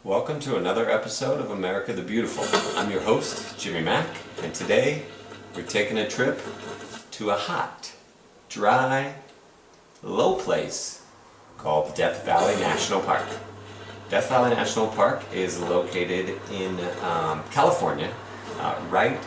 Welcome to another episode of America the Beautiful. I'm your host, Jimmy Mack, and today we're taking a trip to a hot, dry, low place called Death Valley National Park. Death Valley National Park is located in California, right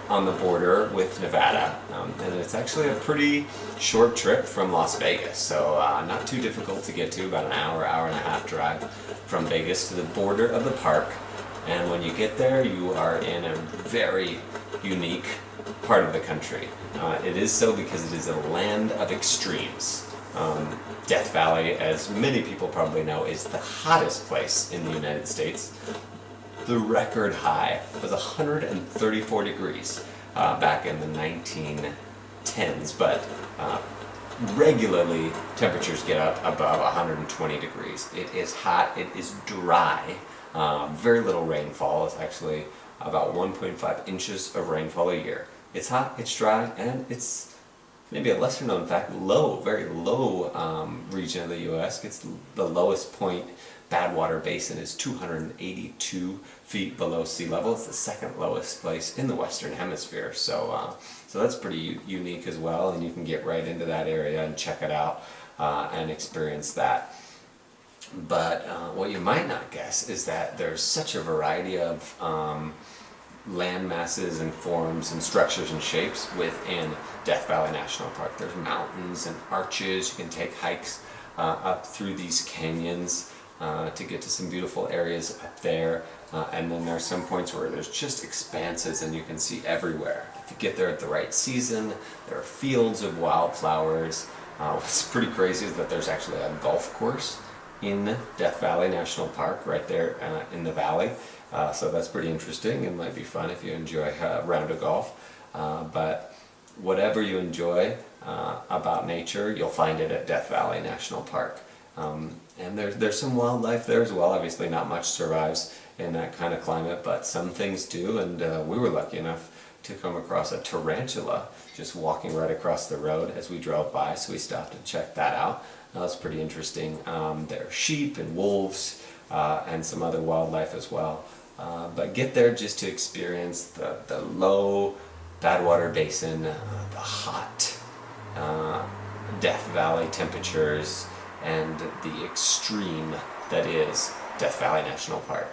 on the border with Nevada, and it's actually a pretty short trip from Las Vegas, so not too difficult to get to, about an hour and a half drive from Vegas to the border of the park. And when you get there, you are in a very unique part of the country. It is so because it is a land of extremes. Death Valley, as many people probably know, is the hottest place in the United States. The record high was 134 degrees back in the 1910s, but regularly temperatures get up above 120 degrees. It is hot, it is dry, very little rainfall. It's actually about 1.5 inches of rainfall a year. It's hot, it's dry, and it's maybe a lesser known fact, very low region of the U.S. Gets the lowest point. Badwater Basin is 282 feet below sea level. It's the second lowest place in the Western Hemisphere. So that's pretty unique as well, and you can get right into that area and check it out and experience that. But what you might not guess is that there's such a variety of land masses and forms and structures and shapes within Death Valley National Park. There's mountains and arches. You can take hikes up through these canyons to get to some beautiful areas up there, and then there are some points where there's just expanses and you can see everywhere. If you get there at the right season, there are fields of wildflowers. What's pretty crazy is that there's actually a golf course in Death Valley National Park right there in the valley, so that's pretty interesting and might be fun if you enjoy a round of golf. But whatever you enjoy about nature, you'll find it at Death Valley National Park. And there's some wildlife there as well. Obviously not much survives in that kind of climate, but some things do, and we were lucky enough to come across a tarantula just walking right across the road as we drove by, so we stopped and checked that out. That was pretty interesting. There are sheep and wolves and some other wildlife as well. But get there just to experience the low Badwater Basin, the hot Death Valley temperatures, and the extreme that is Death Valley National Park.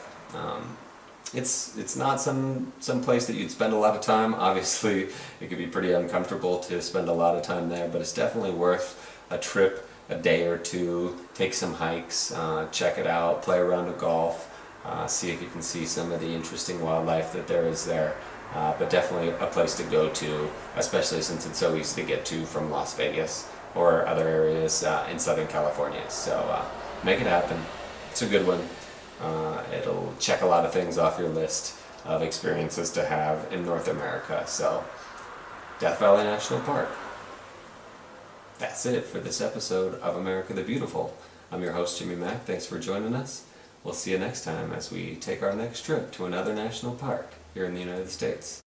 It's not some place that you'd spend a lot of time. Obviously, it could be pretty uncomfortable to spend a lot of time there, but it's definitely worth a trip, a day or two, take some hikes, check it out, play a round of golf, see if you can see some of the interesting wildlife that there is there. But definitely a place to go to, especially since it's so easy to get to from Las Vegas or other areas in Southern California. So make it happen. It's a good one. It'll check a lot of things off your list of experiences to have in North America. So Death Valley National Park. That's it for this episode of America the Beautiful. I'm your host, Jimmy Mack. Thanks for joining us. We'll see you next time as we take our next trip to another national park here in the United States.